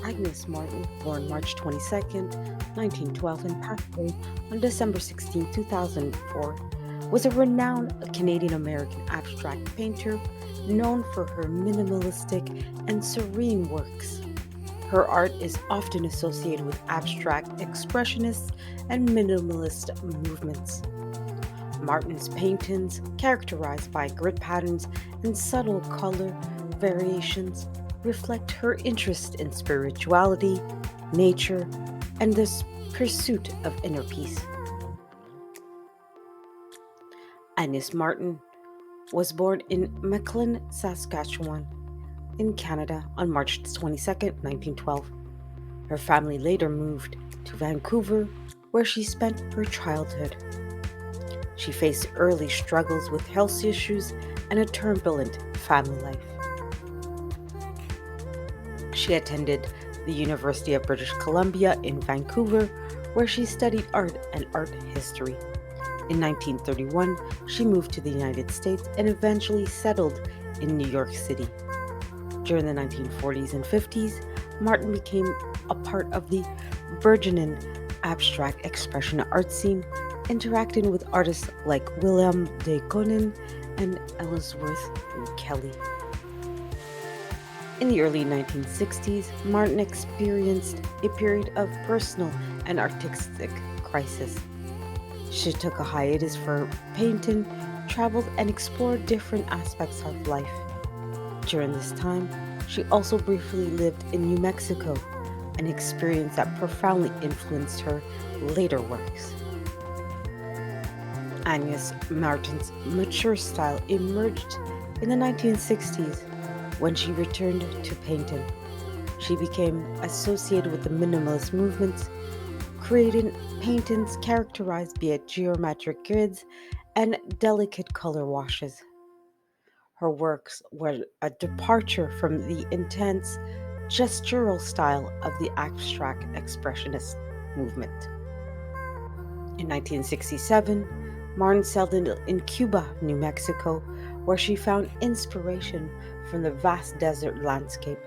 Agnes Martin, born March 22nd, 1912, and passed away on December 16, 2004, was a renowned Canadian American abstract painter known for her minimalistic and serene works. Her art is often associated with abstract expressionists and minimalist movements. Martin's paintings, characterized by grid patterns and subtle color variations, reflect her interest in spirituality, nature, and the pursuit of inner peace. Agnes Martin was born in McLean, Saskatchewan, in Canada on March 22nd, 1912. Her family later moved to Vancouver, where she spent her childhood. She faced early struggles with health issues and a turbulent family life. She attended the University of British Columbia in Vancouver, where she studied art and art history. In 1931, she moved to the United States and eventually settled in New York City. During the 1940s and 50s, Martin became a part of the burgeoning abstract expression art scene, interacting with artists like William de Koning and Ellsworth Kelly. In the early 1960s, Martin experienced a period of personal and artistic crisis. She took a hiatus for painting, traveled, and explored different aspects of life. During this time, she also briefly lived in New Mexico, an experience that profoundly influenced her later works. Agnes Martin's mature style emerged in the 1960s when she returned to painting. She became associated with the minimalist movement, creating paintings characterized by geometric grids and delicate color washes. Her works were a departure from the intense, gestural style of the abstract expressionist movement. In 1967, Martin settled in Cuba, New Mexico, where she found inspiration from the vast desert landscape.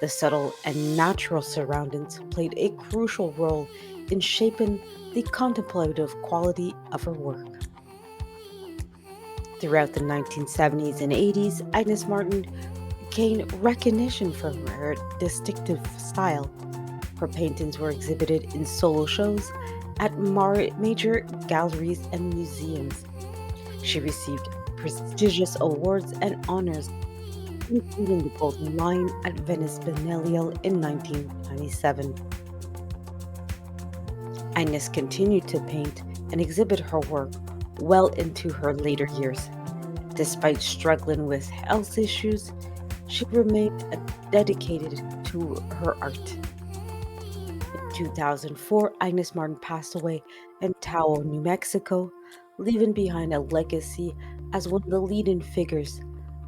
The subtle and natural surroundings played a crucial role in shaping the contemplative quality of her work. Throughout the 1970s and 80s, Agnes Martin gained recognition for her distinctive style. Her paintings were exhibited in solo shows at major galleries and museums. She received prestigious awards and honors, including the Golden Lion at Venice Biennale in 1997. Agnes continued to paint and exhibit her work well into her later years. Despite struggling with health issues, she remained dedicated to her art. In 2004, Agnes Martin passed away in Tahoe, New Mexico, leaving behind a legacy as one of the leading figures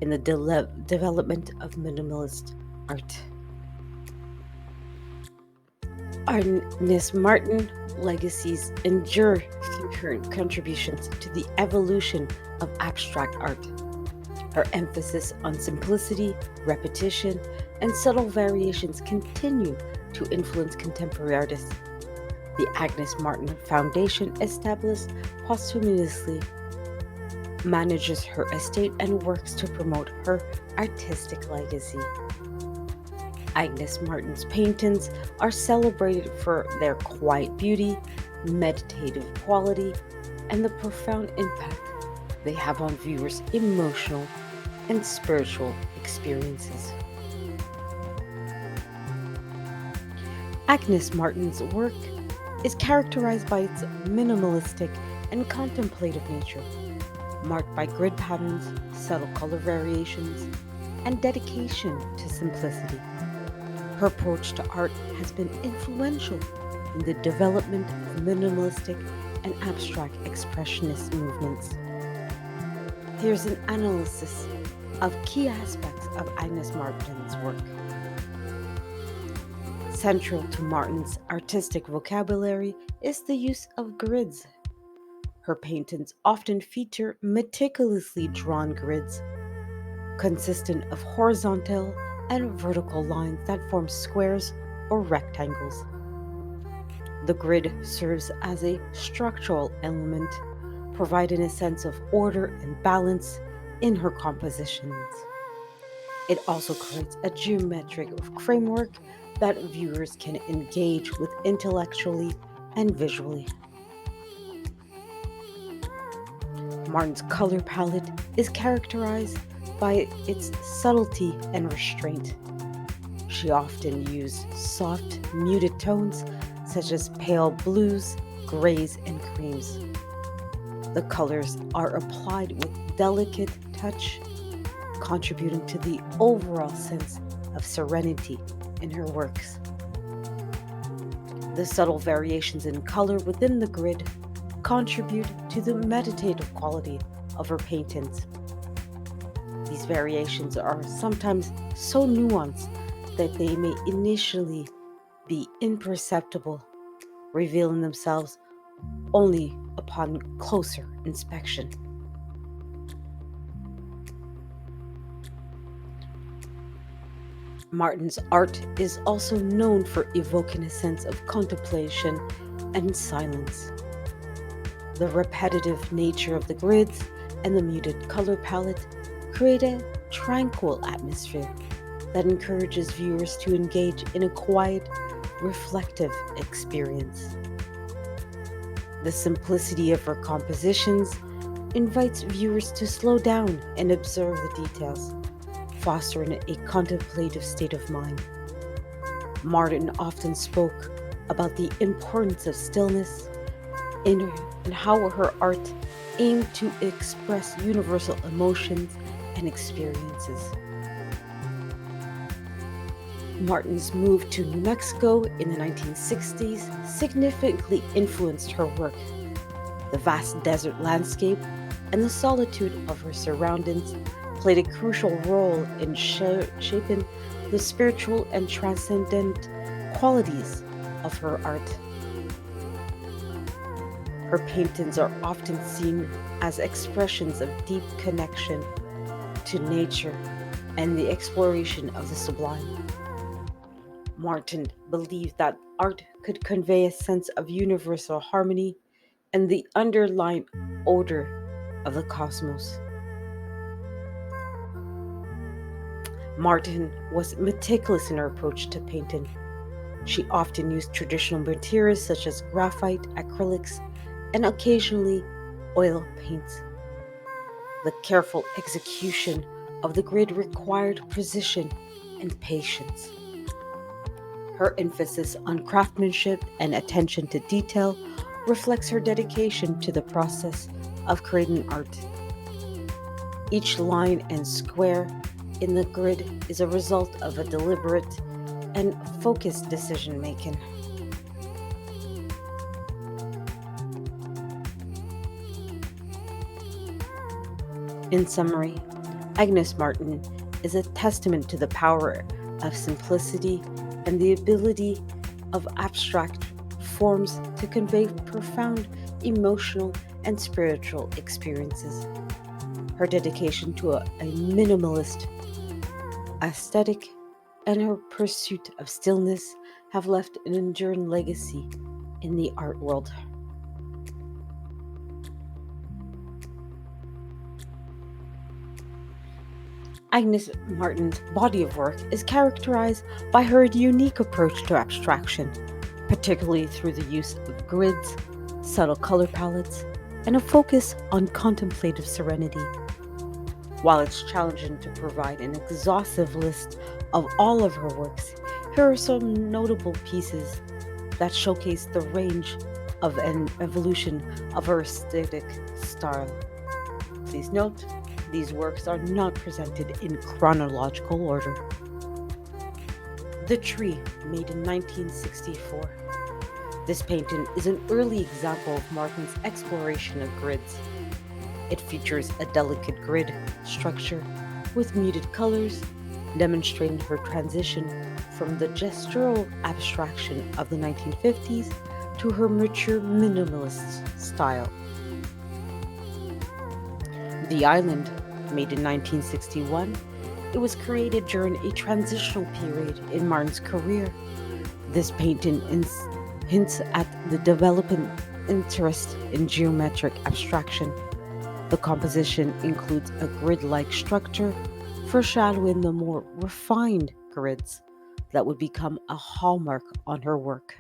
in the development of minimalist art. Agnes Martin legacies endure through her contributions to the evolution of abstract art. Her emphasis on simplicity, repetition, and subtle variations continue to influence contemporary artists. The Agnes Martin Foundation, established posthumously, manages her estate and works to promote her artistic legacy. Agnes Martin's paintings are celebrated for their quiet beauty, meditative quality, and the profound impact they have on viewers' emotional and spiritual experiences. Agnes Martin's work is characterized by its minimalistic and contemplative nature, marked by grid patterns, subtle color variations, and dedication to simplicity. Her approach to art has been influential in the development of minimalistic and abstract expressionist movements. Here's an analysis of key aspects of Agnes Martin's work. Central to Martin's artistic vocabulary is the use of grids. Her paintings often feature meticulously drawn grids, consistent of horizontal and vertical lines that form squares or rectangles. The grid serves as a structural element, providing a sense of order and balance in her compositions. It also creates a geometric framework that viewers can engage with intellectually and visually. Martin's color palette is characterized by its subtlety and restraint. She often used soft, muted tones such as pale blues, grays, and creams. The colors are applied with delicate touch, contributing to the overall sense of serenity in her works. The subtle variations in color within the grid contribute to the meditative quality of her paintings. These variations are sometimes so nuanced that they may initially be imperceptible, revealing themselves only upon closer inspection. Martin's art is also known for evoking a sense of contemplation and silence. The repetitive nature of the grids and the muted color palette create a tranquil atmosphere that encourages viewers to engage in a quiet, reflective experience. The simplicity of her compositions invites viewers to slow down and observe the details, fostering a contemplative state of mind. Martin often spoke about the importance of stillness in how her art aimed to express universal emotions and experiences. Martin's move to New Mexico in the 1960s significantly influenced her work. The vast desert landscape and the solitude of her surroundings played a crucial role in shaping the spiritual and transcendent qualities of her art. Her paintings are often seen as expressions of deep connection to nature and the exploration of the sublime. Martin believed that art could convey a sense of universal harmony and the underlying order of the cosmos. Martin was meticulous in her approach to painting. She often used traditional materials such as graphite, acrylics, and occasionally oil paints. The careful execution of the grid required precision and patience. Her emphasis on craftsmanship and attention to detail reflects her dedication to the process of creating art. Each line and square in the grid is a result of a deliberate and focused decision making. In summary, Agnes Martin is a testament to the power of simplicity and the ability of abstract forms to convey profound emotional and spiritual experiences. Her dedication to a minimalist aesthetic and her pursuit of stillness have left an enduring legacy in the art world. Agnes Martin's body of work is characterized by her unique approach to abstraction, particularly through the use of grids, subtle color palettes, and a focus on contemplative serenity. While it's challenging to provide an exhaustive list of all of her works, here are some notable pieces that showcase the range of an evolution of her aesthetic style. Please note, these works are not presented in chronological order. The Tree, made in 1964. This painting is an early example of Martin's exploration of grids. It features a delicate grid structure with muted colors, demonstrating her transition from the gestural abstraction of the 1950s to her mature minimalist style. The Island, made in 1961, It was created during a transitional period in Martin's career. This painting hints at the developing interest in geometric abstraction. The composition includes a grid like structure, foreshadowing the more refined grids that would become a hallmark on her work.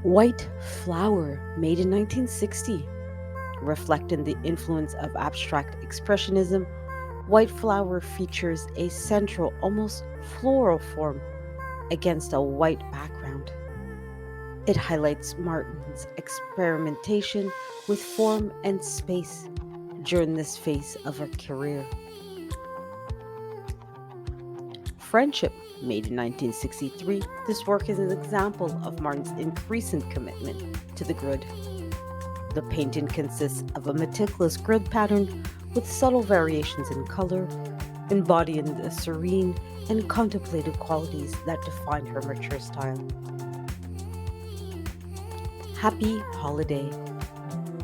White Flower, made in 1960. Reflecting the influence of abstract expressionism, White Flower features a central, almost floral form against a white background. It highlights Martin's experimentation with form and space during this phase of her career. Friendship, made in 1963, this work is an example of Martin's increasing commitment to the grid. The painting consists of a meticulous grid pattern with subtle variations in color, embodying the serene and contemplative qualities that define her mature style. Happy Holiday,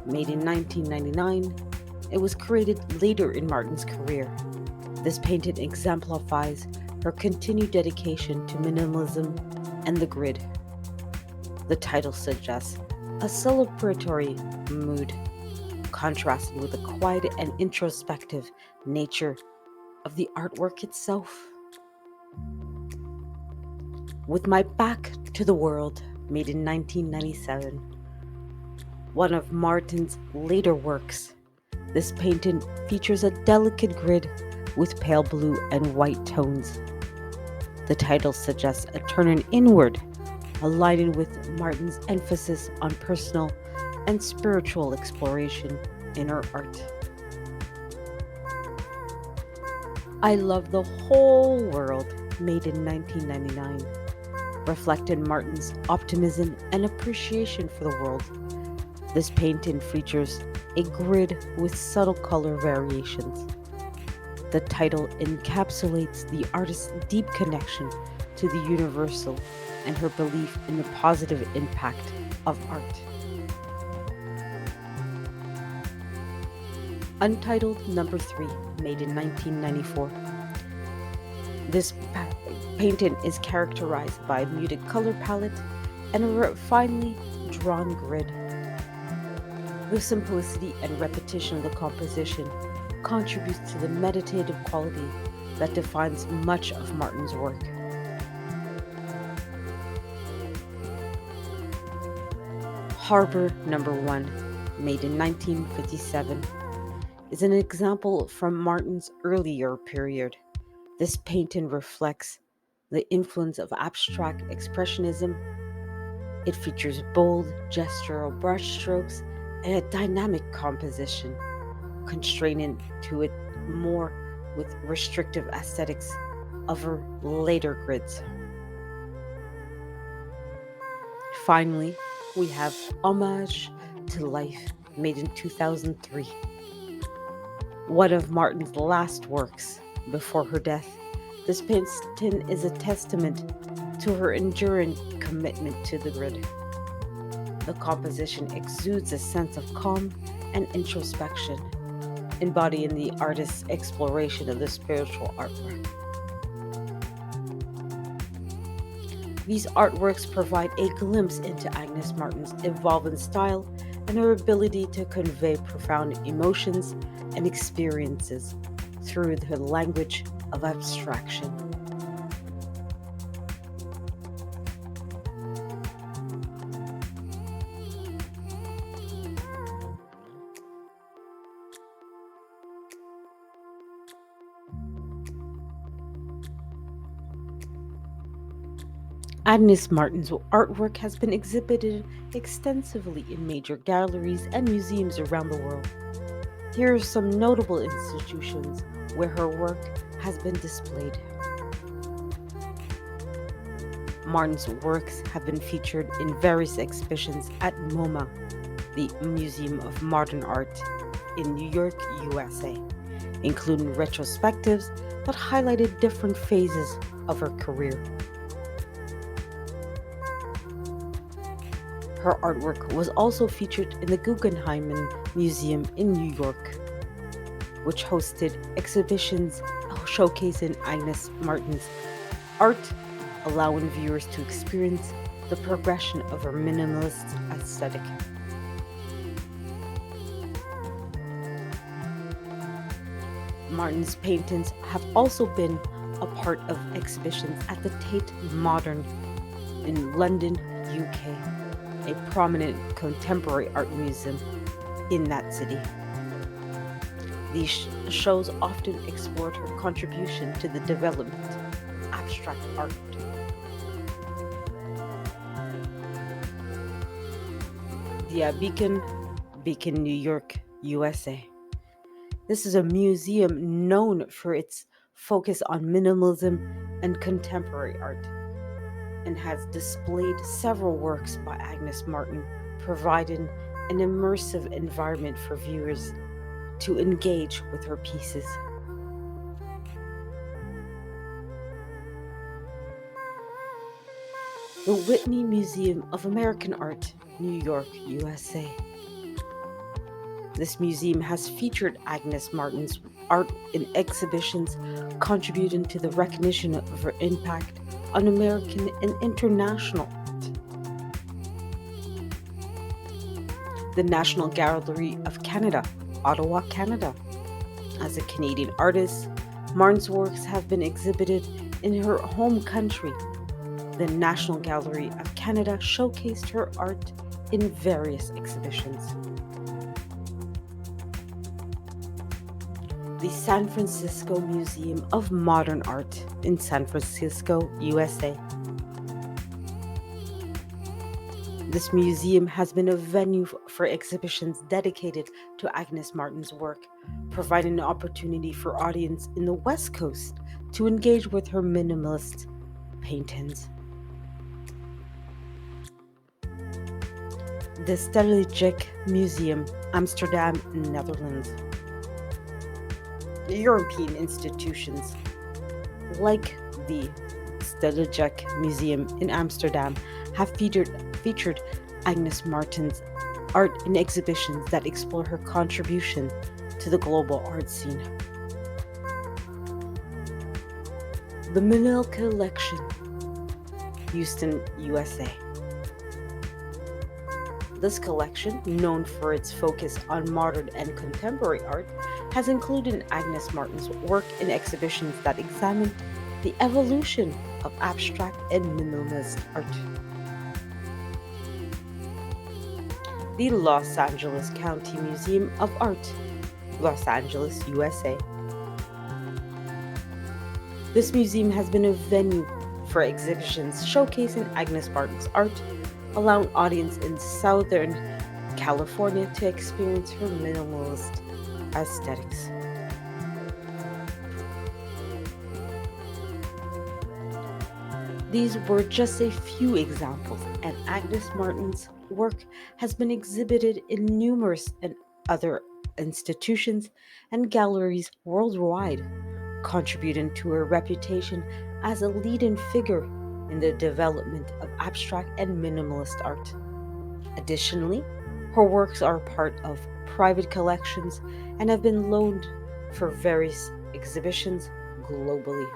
made in 1999, it was created later in Martin's career. This painting exemplifies her continued dedication to minimalism and the grid. The title suggests a celebratory mood, contrasted with the quiet and introspective nature of the artwork itself. With My Back to the World, made in 1997, one of Martin's later works. This painting features a delicate grid with pale blue and white tones. The title suggests a turning inward, aligning with Martin's emphasis on personal and spiritual exploration in her art. I Love the Whole World, made in 1999, reflected Martin's optimism and appreciation for the world. This painting features a grid with subtle color variations. The title encapsulates the artist's deep connection to the universal and her belief in the positive impact of art. Untitled Number 3, made in 1994. This painting is characterized by a muted color palette and a finely drawn grid. The simplicity and repetition of the composition contributes to the meditative quality that defines much of Martin's work. Harbor Number 1, made in 1957, is an example from Martin's earlier period. This painting reflects the influence of abstract expressionism. It features bold, gestural brushstrokes and a dynamic composition, constraining to it more with restrictive aesthetics of her later grids. Finally, we have Homage to Life, made in 2003. One of Martin's last works before her death, this painting is a testament to her enduring commitment to the grid. The composition exudes a sense of calm and introspection, embodying the artist's exploration of the spiritual artwork. These artworks provide a glimpse into Agnes Martin's evolving style and her ability to convey profound emotions and experiences through the language of abstraction. Agnes Martin's artwork has been exhibited extensively in major galleries and museums around the world. Here are some notable institutions where her work has been displayed. Martin's works have been featured in various exhibitions at MoMA, the Museum of Modern Art in New York, USA, including retrospectives that highlighted different phases of her career. Her artwork was also featured in the Guggenheim Museum in New York. which hosted exhibitions showcasing Agnes Martin's art, allowing viewers to experience the progression of her minimalist aesthetic. Martin's paintings have also been a part of exhibitions at the Tate Modern in London, UK, a prominent contemporary art museum in that city. These shows often explored her contribution to the development of abstract art. The Beacon, New York, USA. This is a museum known for its focus on minimalism and contemporary art, and has displayed several works by Agnes Martin, providing an immersive environment for viewers to engage with her pieces. The Whitney Museum of American Art, New York, USA. This museum has featured Agnes Martin's art in exhibitions, contributing to the recognition of her impact on American and international art. The National Gallery of Canada, Ottawa, Canada. As a Canadian artist, Martin's works have been exhibited in her home country. The National Gallery of Canada showcased her art in various exhibitions. The San Francisco Museum of Modern Art in San Francisco, USA. This museum has been a venue for exhibitions dedicated to Agnes Martin's work, providing an opportunity for audience in the West Coast to engage with her minimalist paintings. The Stedelijk Museum, Amsterdam, Netherlands. European institutions like the Stedelijk Museum in Amsterdam have featured Agnes Martin's art in exhibitions that explore her contribution to the global art scene. The Menil Collection, Houston, USA. This collection, known for its focus on modern and contemporary art, has included Agnes Martin's work in exhibitions that examine the evolution of abstract and minimalist art. The Los Angeles County Museum of Art, Los Angeles, USA. This museum has been a venue for exhibitions showcasing Agnes Martin's art, allowing audience in Southern California to experience her minimalist aesthetics. These were just a few examples, and Agnes Martin's work has been exhibited in numerous and other institutions and galleries worldwide, contributing to her reputation as a leading figure in the development of abstract and minimalist art. Additionally, her works are part of private collections and have been loaned for various exhibitions globally.